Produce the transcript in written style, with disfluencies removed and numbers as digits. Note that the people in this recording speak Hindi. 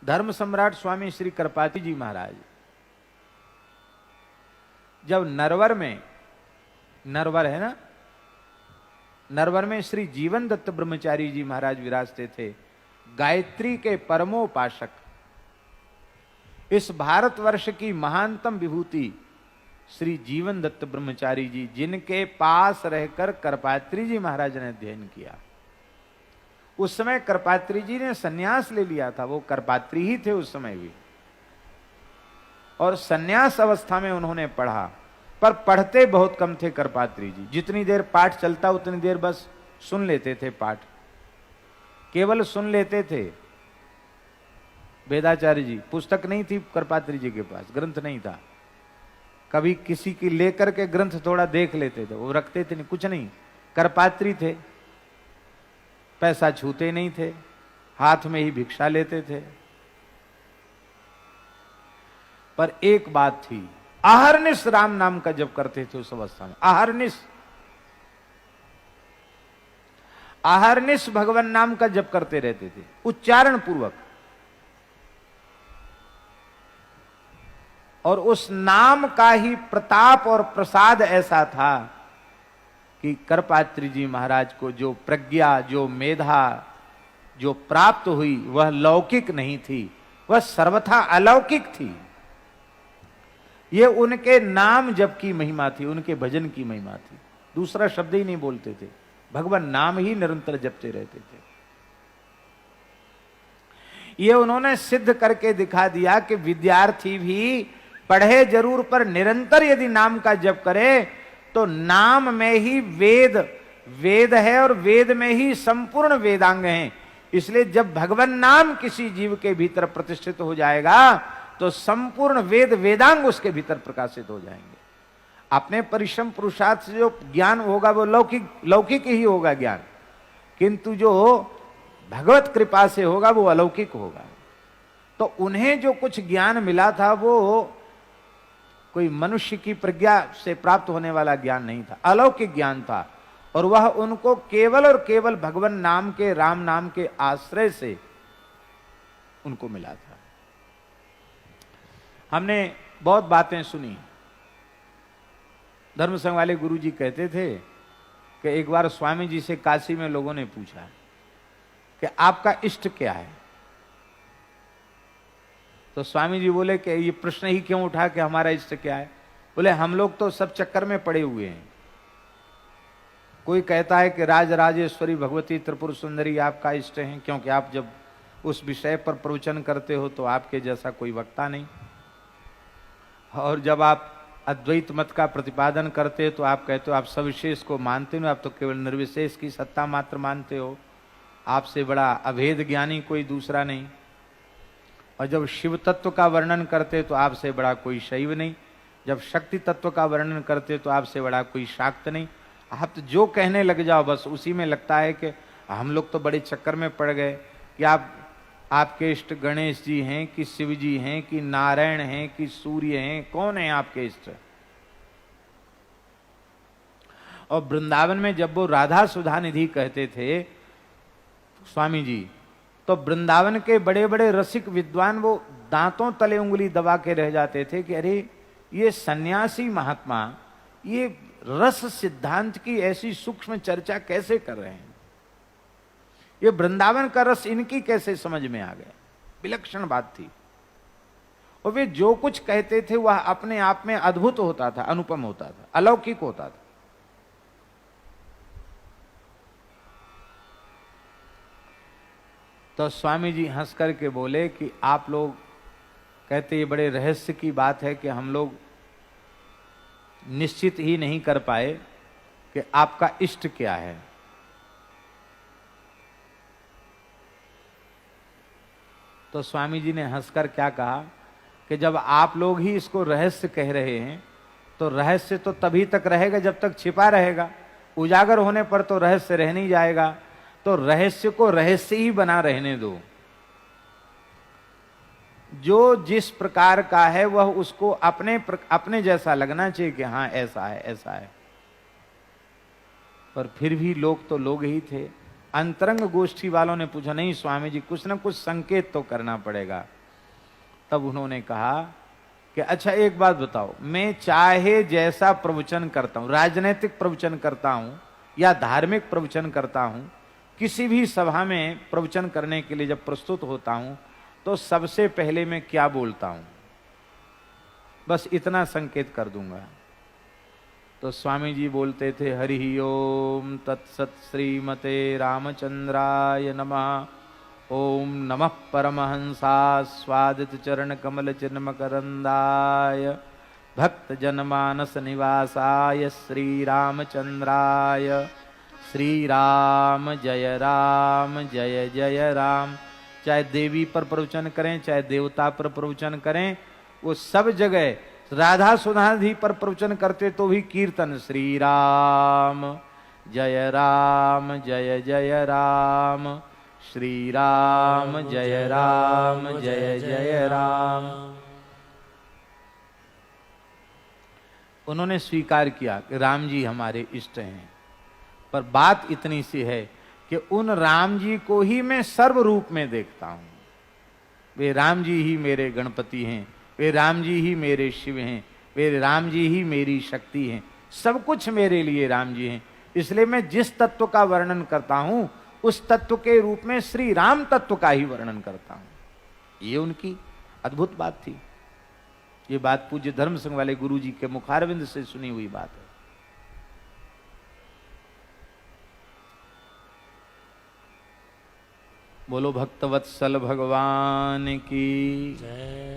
धर्म सम्राट स्वामी श्री कृपाति जी महाराज जब नरवर है ना, नरवर में श्री जीवन दत्त ब्रह्मचारी जी महाराज विराजते थे, गायत्री के परमोपासक। इस भारतवर्ष की महानतम विभूति श्री जीवन दत्त ब्रह्मचारी जी, जिनके पास रहकर करपात्री जी महाराज ने अध्ययन किया। उस समय करपात्री जी ने सन्यास ले लिया था, वो करपात्री ही थे उस समय भी, और सन्यास अवस्था में उन्होंने पढ़ा, पर पढ़ते बहुत कम थे करपात्री जी। जितनी देर पाठ चलता उतनी देर बस सुन लेते थे पाठ, केवल सुन लेते थे। वेदाचार्य जी, पुस्तक नहीं थी करपात्री जी के पास, ग्रंथ नहीं था। कभी किसी की लेकर के ग्रंथ थोड़ा देख लेते थे, वो रखते थे नहीं, कुछ नहीं। करपात्री थे, पैसा छूते नहीं थे, हाथ में ही भिक्षा लेते थे। पर एक बात थी, अहरनिश राम नाम का जप करते थे उस अवस्था में। अहरनिश भगवान नाम का जप करते रहते थे, उच्चारण पूर्वक। और उस नाम का ही प्रताप और प्रसाद ऐसा था कि करपात्री जी महाराज को जो प्रज्ञा, जो मेधा जो प्राप्त हुई, वह लौकिक नहीं थी, वह सर्वथा अलौकिक थी। ये उनके नाम जप की महिमा थी, उनके भजन की महिमा थी। दूसरा शब्द ही नहीं बोलते थे, भगवान नाम ही निरंतर जपते रहते थे। ये उन्होंने सिद्ध करके दिखा दिया कि विद्यार्थी भी पढ़े जरूर, पर निरंतर यदि नाम का जप करे तो नाम में ही वेद है, और वेद में ही संपूर्ण वेदांग हैं। इसलिए जब भगवान नाम किसी जीव के भीतर प्रतिष्ठित हो जाएगा तो संपूर्ण वेदांग उसके भीतर प्रकाशित हो जाएंगे। अपने परिश्रम पुरुषार्थ से जो ज्ञान होगा वो लौकिक ही होगा ज्ञान, किंतु जो भगवत कृपा से होगा वो अलौकिक होगा। तो उन्हें जो कुछ ज्ञान मिला था वो कोई मनुष्य की प्रज्ञा से प्राप्त होने वाला ज्ञान नहीं था, अलौकिक ज्ञान था। और वह उनको केवल और केवल भगवान नाम के, राम नाम के आश्रय से उनको मिला था। हमने बहुत बातें सुनी। धर्म संघ वाले गुरु जी कहते थे कि एक बार स्वामी जी से काशी में लोगों ने पूछा कि आपका इष्ट क्या है। तो स्वामी जी बोले कि ये प्रश्न ही क्यों उठा कि हमारा इष्ट क्या है। बोले हम लोग तो सब चक्कर में पड़े हुए हैं। कोई कहता है कि राजराजेश्वरी भगवती त्रिपुर सुंदरी आपका इष्ट है, क्योंकि आप जब उस विषय पर प्रवचन करते हो तो आपके जैसा कोई वक्ता नहीं, और जब आप अद्वैत मत का प्रतिपादन करते हो तो आप कहते हो आप सविशेष को मानते हो, आप तो केवल निर्विशेष की सत्ता मात्र मानते हो, आपसे बड़ा अभेद ज्ञानी कोई दूसरा नहीं। और जब शिव तत्व का वर्णन करते तो आपसे बड़ा कोई शैव नहीं, जब शक्ति तत्व का वर्णन करते तो आपसे बड़ा कोई शाक्त नहीं। आप तो जो कहने लग जाओ बस उसी में लगता है कि हम लोग तो बड़े चक्कर में पड़ गए कि आपके इष्ट गणेश जी हैं कि शिव जी हैं कि नारायण हैं कि सूर्य हैं, कौन है आपके इष्ट। और वृंदावन में जब वो राधा सुधा निधि कहते थे स्वामी जी, तो वृंदावन के बड़े बड़े रसिक विद्वान वो दांतों तले उंगली दबा के रह जाते थे कि अरे ये सन्यासी महात्मा ये रस सिद्धांत की ऐसी सूक्ष्म चर्चा कैसे कर रहे हैं, ये वृंदावन का रस इनकी कैसे समझ में आ गया। विलक्षण बात थी। और वे जो कुछ कहते थे वह अपने आप में अद्भुत होता था, अनुपम होता था, अलौकिक होता था। तो स्वामी जी हंस करके बोले कि आप लोग कहते ये बड़े रहस्य की बात है कि हम लोग निश्चित ही नहीं कर पाए कि आपका इष्ट क्या है। तो स्वामी जी ने हंसकर क्या कहा कि जब आप लोग ही इसको रहस्य कह रहे हैं तो रहस्य तो तभी तक रहेगा जब तक छिपा रहेगा, उजागर होने पर तो रहस्य रह नहीं जाएगा। तो रहस्य को रहस्य ही बना रहने दो। जो जिस प्रकार का है वह उसको अपने जैसा लगना चाहिए कि हाँ ऐसा है ऐसा है। पर फिर भी लोग तो लोग ही थे। अंतरंग गोष्ठी वालों ने पूछा, नहीं स्वामी जी कुछ ना कुछ संकेत तो करना पड़ेगा। तब उन्होंने कहा कि अच्छा एक बात बताओ, मैं चाहे जैसा प्रवचन करता हूं, राजनीतिक प्रवचन करता हूं या धार्मिक प्रवचन करता हूं, किसी भी सभा में प्रवचन करने के लिए जब प्रस्तुत होता हूं तो सबसे पहले मैं क्या बोलता हूं, बस इतना संकेत कर दूंगा। तो स्वामी जी बोलते थे, हरि ओम तत्सत श्रीमते रामचंद्राय नमः, ओम नमः परमहंसा स्वादित चरण कमल चिन्मकरंदाय भक्त जनमानस निवासाय श्री रामचंद्राय, श्री राम जय जय राम। चाहे देवी पर प्रवचन करें, चाहे देवता पर प्रवचन करें, वो सब जगह राधा सुधाधि पर प्रवचन करते तो भी कीर्तन श्री राम जय जय राम, श्री राम जय जय राम। उन्होंने स्वीकार किया कि राम जी हमारे इष्ट हैं, पर बात इतनी सी है कि उन राम जी को ही मैं सर्व रूप में देखता हूं। वे राम जी ही मेरे गणपति हैं, वे राम जी ही मेरे शिव हैं, वे राम जी ही मेरी शक्ति हैं, सब कुछ मेरे लिए राम जी हैं। इसलिए मैं जिस तत्व का वर्णन करता हूं उस तत्व के रूप में श्री राम तत्व का ही वर्णन करता हूं। ये उनकी अद्भुत बात थी। ये बात पूज्य धर्म संघ वाले गुरु जी के मुखारविंद से सुनी हुई बात है। बोलो भक्तवत्सल भगवान की जय।